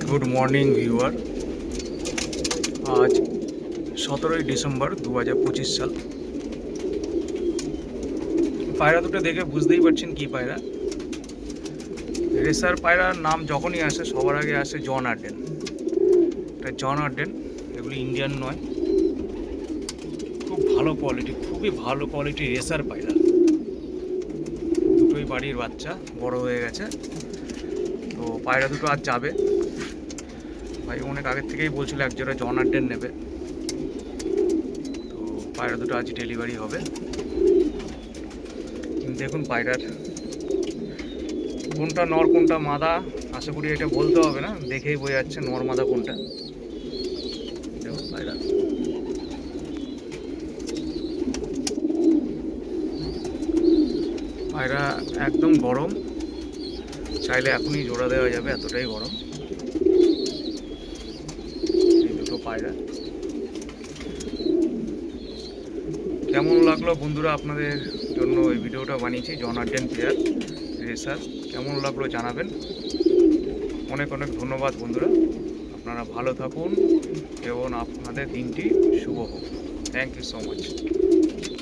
Good morning viewer. আজ 17ই December 2025 সাল। পায়রা দুটো দেখে বুঝতেই পারছেন কি পায়রা। রেসার পায়রার নাম যখনই আসে সবার আগে আসে জন আর্ডেন। এটা জন আর্ডেন, এগুলি ইন্ডিয়ান নয়। খুব ভালো কোয়ালিটি, খুবই ভালো কোয়ালিটি রেসার পায়রা। দুটোই বাড়ির বাচ্চা, বড় হয়ে গেছে। তো পায়রা দুটো আজ যাবে। ভাই অনেক আগের থেকেই বলছিল এক জোড়া জন আর্ডেন নেবে। তো পায়রা দুটো আজ ডেলিভারি হবে। দেখুন পায়রার কোনটা নর কোনটা মাদা, আশা করি এটা বলতে হবে না, দেখেই বোঝা যাচ্ছে নর মাদা কোনটা। দেখুন পায়রা, পায়রা একদম গরম, চাইলে এখনই জোড়া দেওয়া যাবে, এতটাই গরম এই দুটো পায়রা। কেমন লাগলো বন্ধুরা, আপনাদের জন্য এই ভিডিওটা বানিয়েছি। জন আর্ডেন পেয়ার রেসার কেমন লাগলো জানাবেন। অনেক অনেক ধন্যবাদ বন্ধুরা, আপনারা ভালো থাকুন এবং আপনাদের দিনটি শুভ হোক। Thank you so much.